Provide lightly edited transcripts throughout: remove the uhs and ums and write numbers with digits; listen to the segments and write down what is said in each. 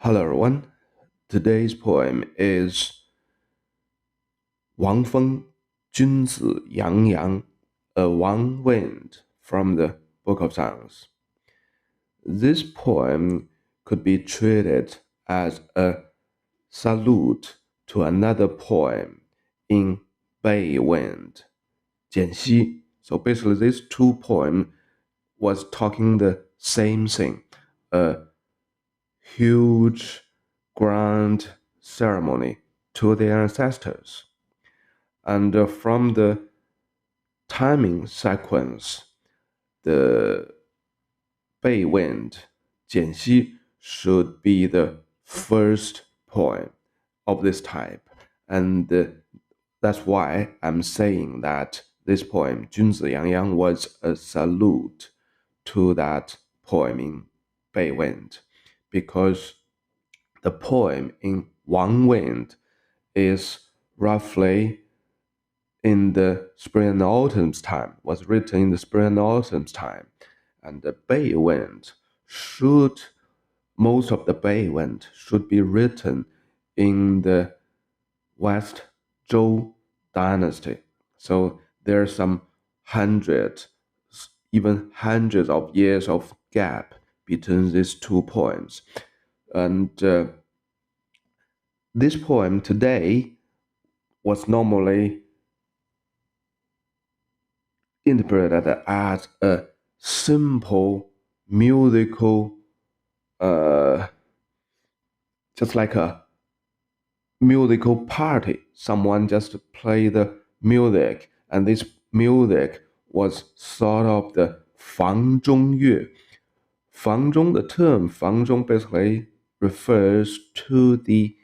Hello everyone. Today's poem is Wang Feng,君子阳阳, a Wang Wind from the Book of Songs. This poem could be treated as a salute to another poem in Bei Wind, Jian Jian. So basically these two poems was talking the same thing, a huge grand ceremony to their ancestors. And from the timing sequence, the Bei Wind, Jian Xi, should be the first poem of this type. And that's why I'm saying that this poem,君子阳阳, was a salute to that poem in Bei Wind, because the poem in Wang Wind is roughly in the spring and autumn's time, was written in the spring and autumn's time. And the Bei Wind most of the Bei Wind should be written in the West Zhou dynasty. So there are some even hundreds of years of gap between these two poems. And this poem today was normally interpreted as a simple musical, just like a musical party. Someone just play the music, and this music was sort of the 房中乐. 房中, the term 房中 basically refers to the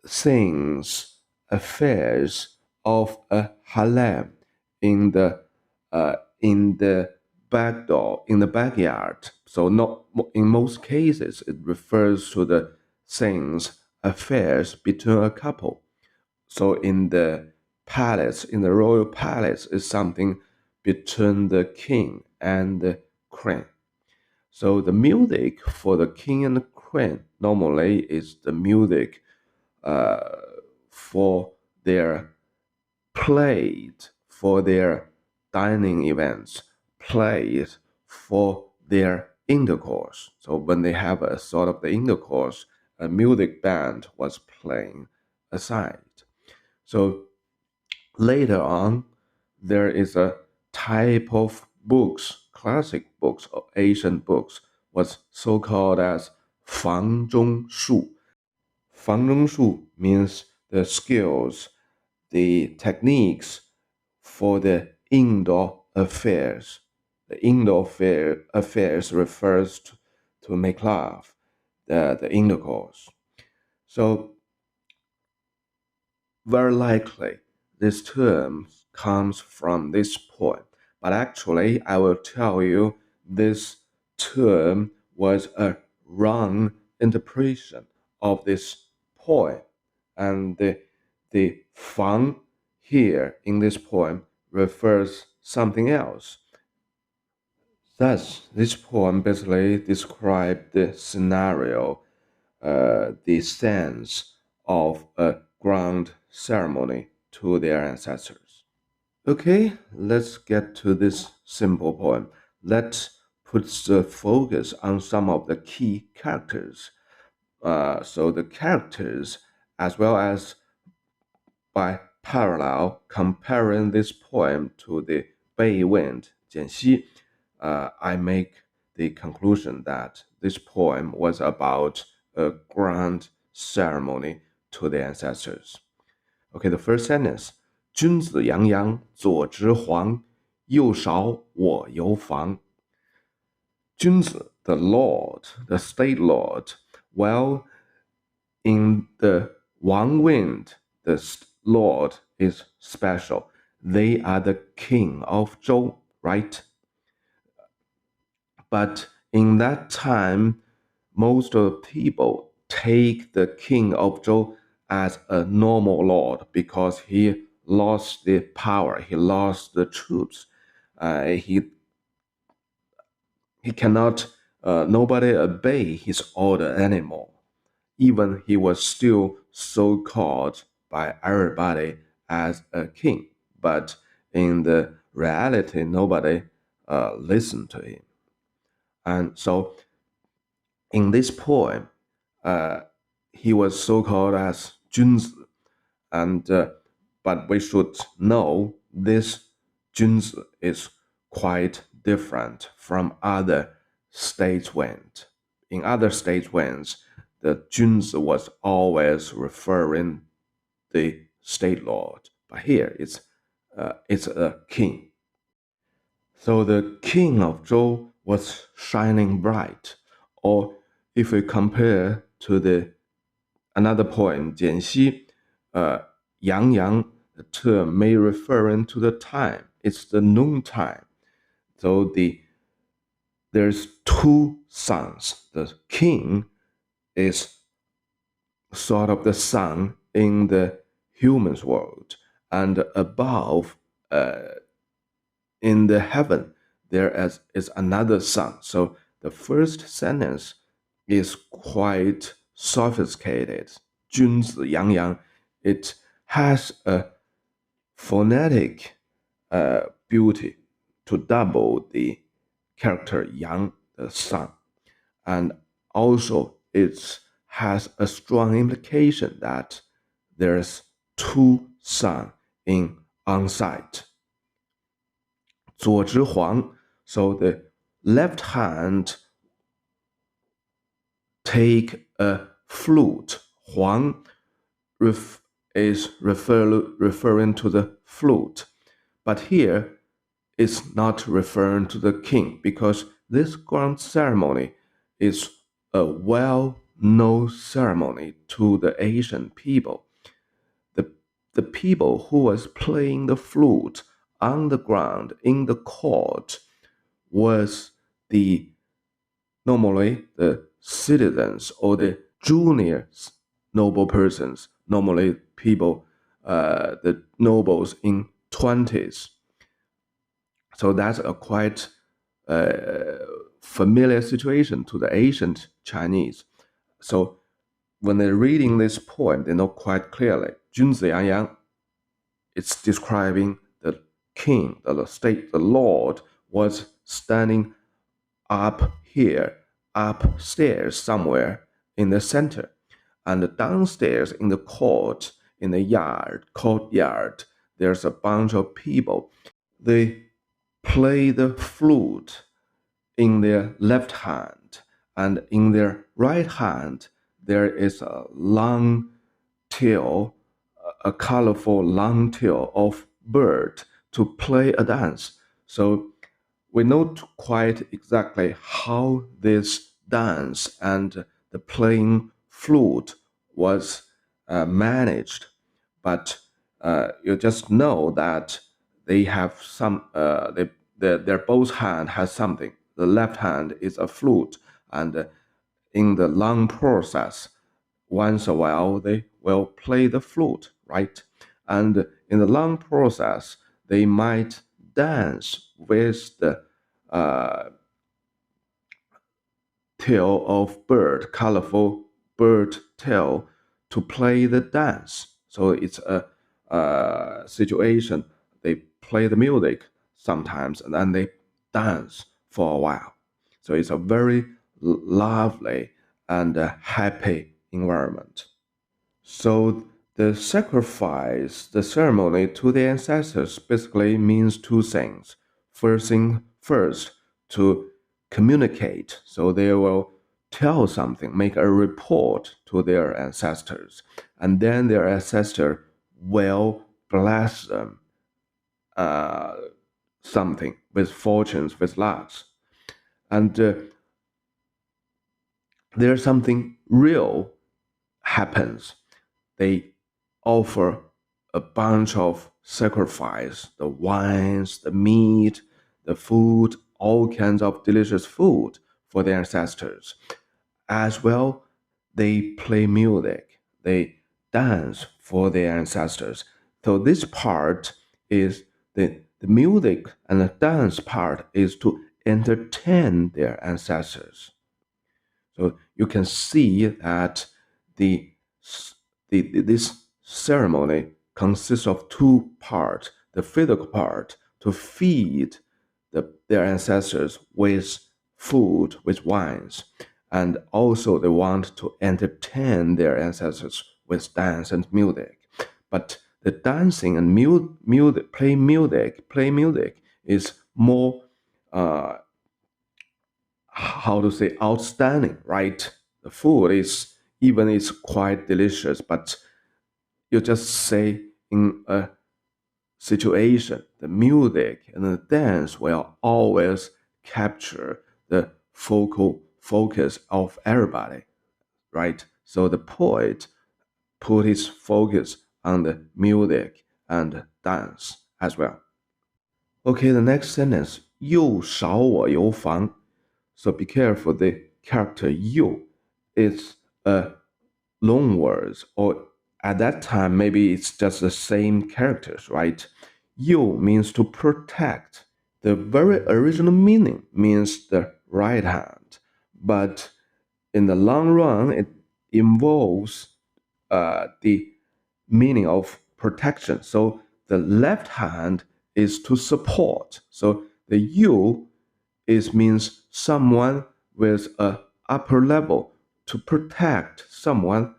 things, affairs of a harem in the back door, in the backyard. So not in most cases it refers to the things, affairs between a couple. So in the palace, in the royal palace, is something between the king and the queen. So the music for the king and the queen normally is the music for their played for their dining events, played for their intercourse. So when they have a sort of the intercourse, a music band was playing aside. So later on, there is a type of books, classic books or Asian books, was so-called as 房中术. 房中术 means the skills, the techniques for the indoor affairs. The indoor affairs refers to make love, the intercourse. So very likely this term comes from this poem. But actually, I will tell you this term was a wrong interpretation of this poem. And the 房 here in this poem refers something else. Thus, this poem basically describes the scenario, the sense of a grand ceremony to their ancestors. Okay, let's get to this simple poem. Let's put the focus on some of the key characters. So the characters, as well as by parallel comparing this poem to the Bei Wind, Jian Xi, I make the conclusion that this poem was about a grand ceremony to the ancestors. Okay, the first sentence, 君子阳阳，左直黄，右勺我由房. 君子, the lord, the state lord. Well, in the Wang Wind, the lord is special. They are the king of Zhou, right? But in that time, most of the people take the king of Zhou as a normal lord because he lost the power, he lost the troops. He cannot, nobody obey his order anymore. even he was still so called by everybody as a king. But in the reality, nobody listened to him. And so in this poem, he was so called as Junzi, and but we should know this Junzi is quite different from other state wind. In other state winds, the Junzi was always referring the state lord, but here it's a king. So the king of Zhou was shining bright, or if we compare to the another poem, Jian Jian, Yang Yang, the term may referring to the time. It's the noon time. So there's two suns. The king is sort of the sun in the human's world, and above, in the heaven, there is another sun. So the first sentence is quite sophisticated. 君子阳阳. It has a phonetic beauty to double the character yang, the sun. And also it has a strong implication that there's two sun in on site. 左之黄, so the left hand take a flute. 黄 is referring to the flute. But here it's not referring to the king, because this grand ceremony is a well-known ceremony to the Asian people. The people who was playing the flute on the ground in the court was normally the citizens or the junior noble persons, normally people, the nobles in 20s. So that's a quite familiar situation to the ancient Chinese. So when they're reading this poem, they know quite clearly, 君子阳阳, it's describing the king, the state, the lord was standing up here, upstairs somewhere in the center. And downstairs in the court, in the courtyard, there's a bunch of people. They play the flute in their left hand, and in their right hand, there is a long tail, a colorful long tail of bird to play a dance. So we know quite exactly how this dance and the playing flute was managed, but you just know that they have some, their both hand has something. The left hand is a flute, and in the long process, once a while they will play the flute, right? And in the long process, they might dance with the tail of bird, colorful bird tail, to play the dance. So it's a situation. They play the music sometimes, and then they dance for a while. So it's a very lovely and happy environment. So the sacrifice, the ceremony to the ancestors basically means two things. First, to communicate. So they will tell something, make a report to their ancestors. And then their ancestor will bless them something with fortunes, with lucks. And there's something real happens. They offer a bunch of sacrifice, the wines, the meat, the food, all kinds of delicious food for their ancestors. As well, they play music, they dance for their ancestors. So this part is the music, and the dance part is to entertain their ancestors. So you can see that this ceremony consists of two parts: the physical part to feed their ancestors with food, with wines, and also they want to entertain their ancestors with dance and music. But the dancing and play music is more how to say outstanding, right? The food is quite delicious, but you just say in a situation, the music and the dance will always capture the focal focus of everybody, right? So the poet put his focus on the music and dance as well. Okay, the next sentence, 右少我由房. So be careful, the character you is a loan words, or at that time maybe it's just the same characters, right? You means to protect. The very original meaning means the right hand, but in the long run it involves the meaning of protection. So the left hand is to support. So the you means someone with a upper level to protect someone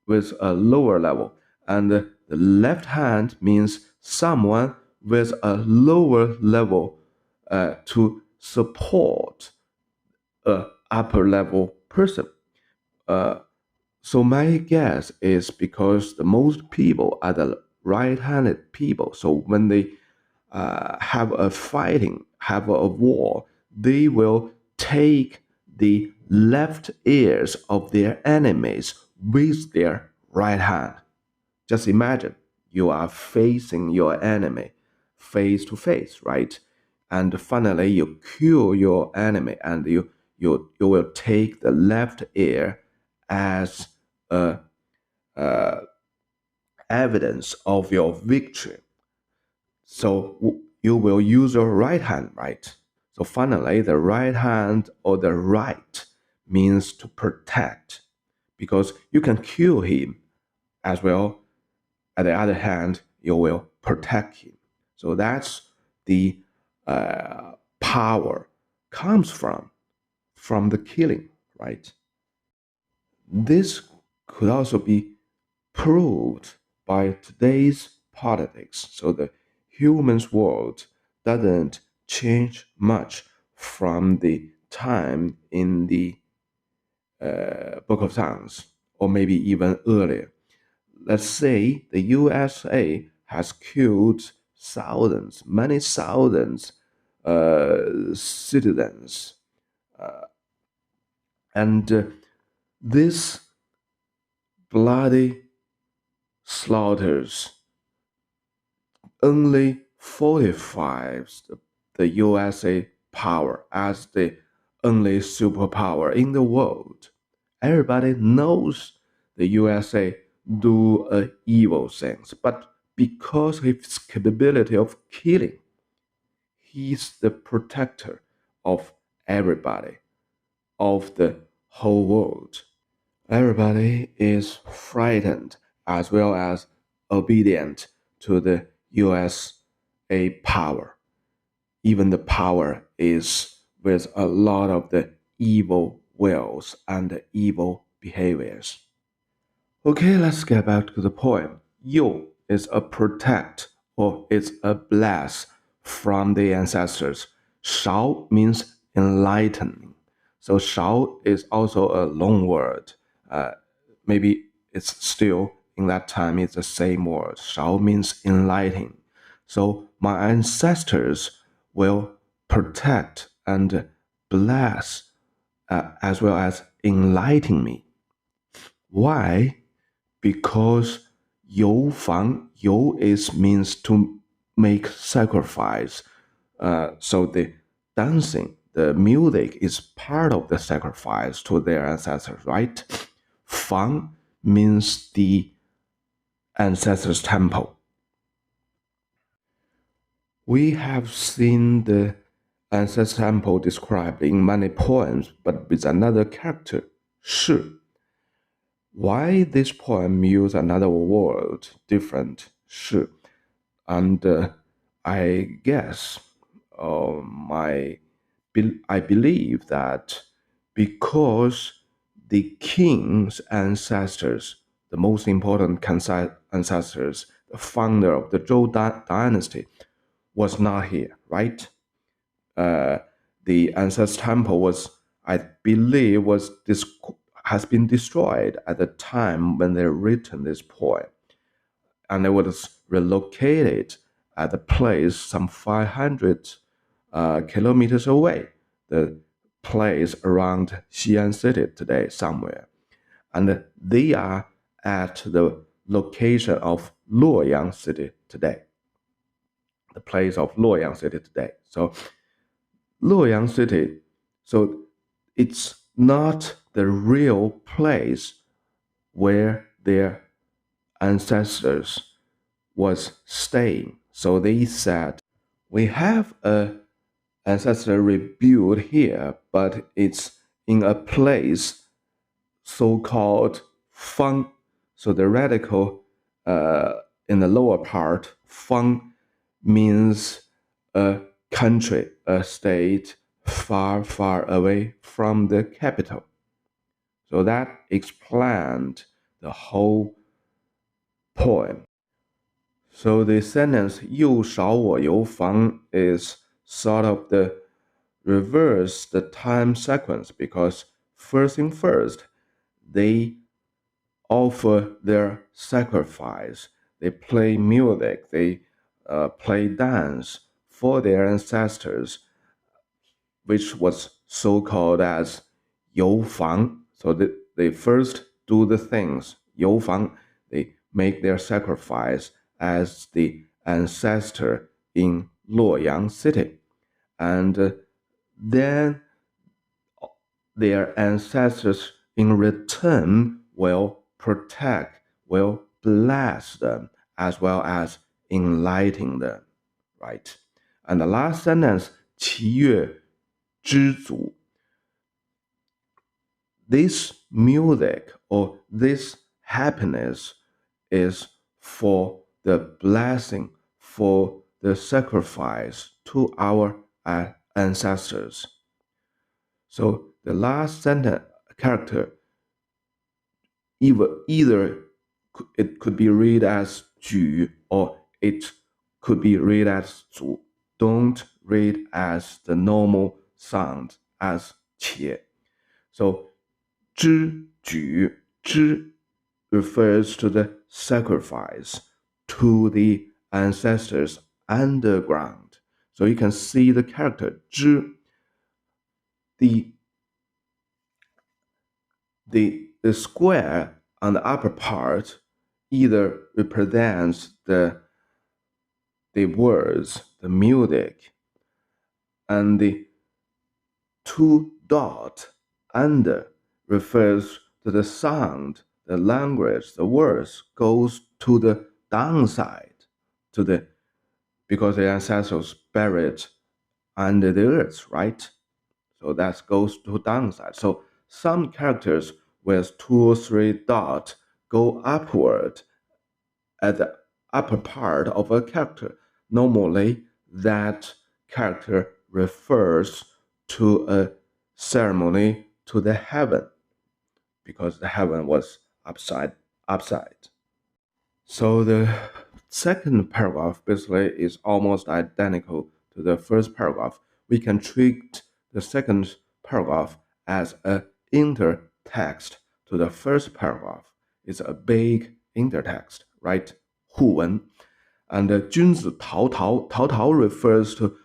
with a lower level. And the left hand means someone with a lower level to support a upper level person. So my guess is because the most people are the right-handed people. So when they have a war, they will take the left ears of their enemies with their right hand. Just imagine you are facing your enemy face to face, right? And finally you kill your enemy, and you will take the left ear as evidence of your victory. So you will use your right hand, right? So finally, the right hand or the right means to protect, because you can kill him as well. On the other hand, you will protect him. So that's the power comes from the killing, right? This could also be proved by today's politics. So the human's world doesn't change much from the time in the Book of Songs, or maybe even earlier. Let's say the USA has killed thousands, many thousands citizens, and this bloody slaughters only fortifies the USA power as the only superpower in the world. Everybody knows the USA do evil things, but because of his capability of killing, he's the protector of everybody, of the whole world. Everybody is frightened as well as obedient to the USA power. Even the power is with a lot of the evil wills and evil behaviors. Okay, let's get back to the poem. You is a protect or it's a bless from the ancestors. Shao means enlightening. So Shao is also a long word. Maybe it's still in that time it's the same word. Shao means enlightening. So my ancestors will protect and bless as well as enlighten me. Why? Because 游房 means to make sacrifice. So the dancing, the music is part of the sacrifice to their ancestors, right? Fang means the ancestors' temple. We have seen the ancestors' temple described in many poems, but with another character, 是. Why this poem use another word different 是 and I guess I believe that because the king's ancestors, the most important ancestors, the founder of the Zhou dynasty, was not here, right? The ancestor temple was, I believe, has been destroyed at the time when they written this poem, and it was relocated at a place some 500 kilometers away, the place around Xi'an city today somewhere, and they are at the location of Luoyang city today, the place of Luoyang city today. So Luoyang city, so it's not the real place where their ancestors was staying. So they said, we have a ancestor rebuild here, but it's in a place so-called Fang. So the radical in the lower part, Fang, means a country, a state far, far away from the capital. So that explained the whole poem. So the sentence 右少我由房 is sort of the reverse the time sequence, because first thing first, they offer their sacrifice. They play music, they play dance for their ancestors, which was so called as 游房. So they first do the things, 游房, they make their sacrifice as the ancestor in Luoyang city. And then their ancestors in return will protect, will bless them, as well as enlighten them, right? And the last sentence, 其乐知足. This music or this happiness is for the blessing, for the sacrifice to our ancestors. So the last sentence character, either it could be read as 举 or it could be read as 足. Don't read as the normal sound as 且. So 知举 知 refers to the sacrifice to the ancestors underground. So you can see the character 知. The square on the upper part either represents the words, the music, and the two dots under refers to the sound, the language, the words goes to the downside, because the ancestors buried under the earth, right? So that goes to downside. So some characters with 2 or 3 dots go upward at the upper part of a character. Normally, that character refers to a ceremony to the heaven, because the heaven was upside. So the second paragraph basically is almost identical to the first paragraph. We can treat the second paragraph as an intertext to the first paragraph. It's a big intertext, right? 互文. And 君子陶陶, 陶陶 refers to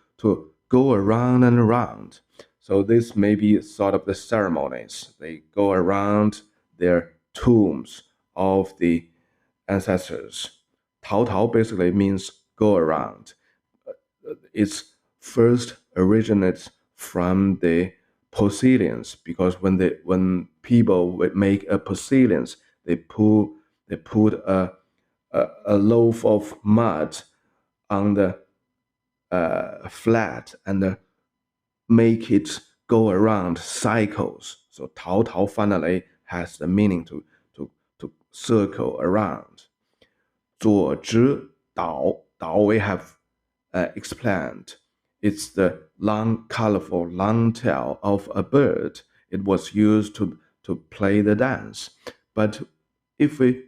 go around and around. So this may be sort of the ceremonies. They go around their tombs of the ancestors. 陶陶 basically means go around. It's first originates from the posilions, because when people would make a posilions, they put a loaf of mud on the flat and make it go around cycles. So 陶陶 finally has the meaning to circle around. 左之岛 we have explained. It's the long, colorful, long tail of a bird. It was used to play the dance. But if we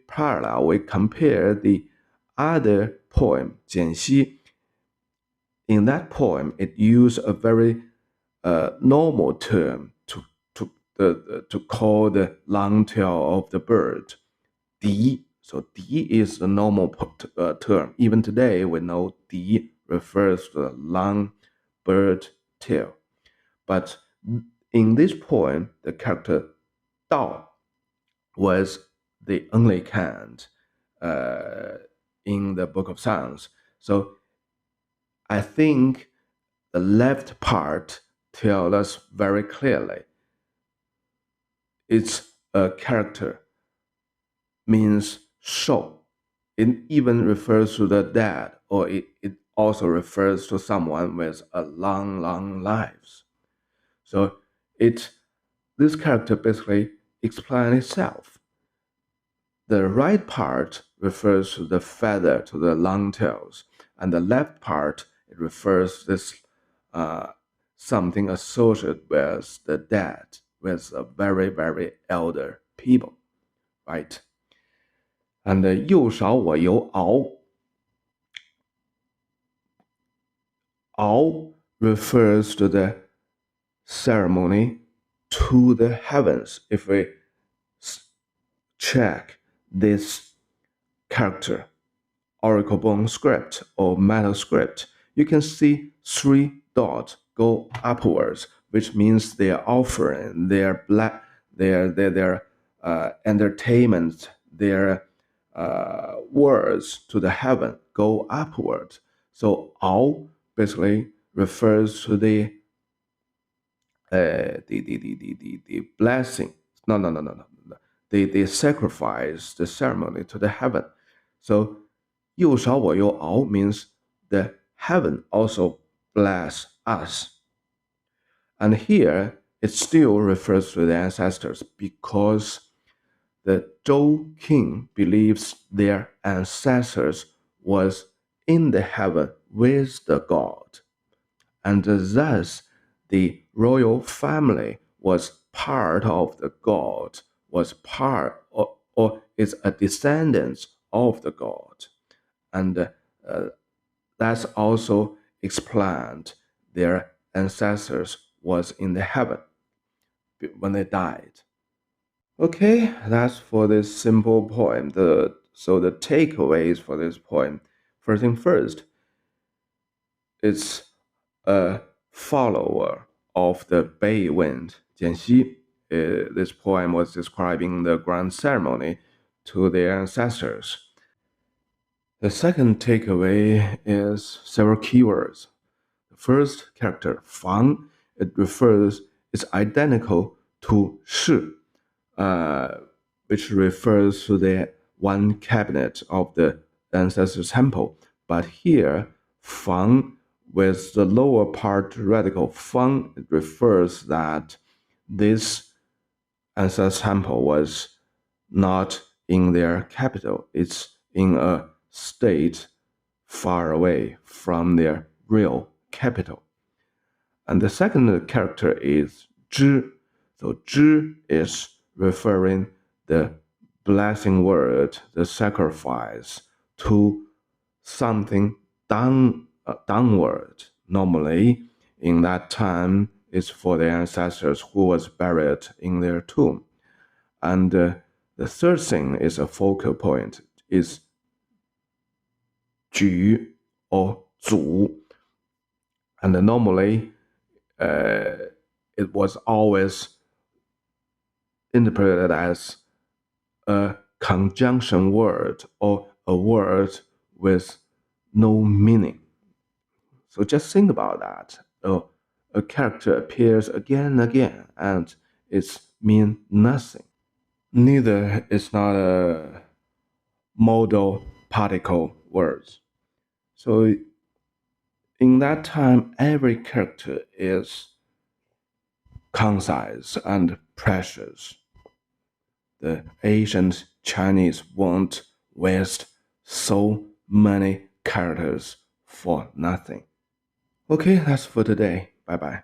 compare the other poem, 简溪, in that poem, it used a very normal term to call the long tail of the bird. 笛. So 笛 is a normal term. Even today, we know 笛 refers to the long bird tail. But in this poem, the character Dao was the only kind in the Book of Songs. So I think the left part tells us very clearly it's a character, means shou. It even refers to the dead, or it also refers to someone with a long, long lives. So this character basically explains itself. The right part refers to the feather, to the long tails, and the left part it refers to this something associated with the dead, with a very, very elder people, right? And 右勺我由敖. Ao refers to the ceremony to the heavens. If we check this character, oracle bone script or metal script, you can see 3 dots go upwards, which means their offering, their entertainment, their words to the heaven go upward. So Ao basically refers to the blessing. No. The sacrifice, the ceremony to the heaven. So 右勺我由敖 means the heaven also bless us. And here it still refers to the ancestors because the Zhou king believes their ancestors was in the heaven with the god. And thus the royal family was part of the god, was part or is a descendant of the god. And that's also explained their ancestors was in the heaven when they died. Okay, that's for this simple poem. So the takeaways for this poem, first thing first, it's a follower of the Bei Wind, Jian Jian. This poem was describing the grand ceremony to their ancestors. The second takeaway is several keywords. The first character, Fang, it's identical to Shi, which refers to the one cabinet of the ancestor temple. But here, Fang, with the lower part radical Fang, it refers that this ancestor temple was not in their capital. It's in a state far away from their real capital. And the second character is Zhi. So Zhi is referring the blessing word, the sacrifice, to something downward. Normally, in that time, it's for the ancestors who was buried in their tomb. And the third thing is a focal point, is 举 or 祖. And normally, it was always interpreted as a conjunction word or a word with no meaning. So just think about that. A character appears again and again, and it means nothing. Neither is not a modal particle words. So in that time, every character is concise and precious. the ancient Chinese won't waste so many characters for nothing. Okay, that's for today. Bye bye.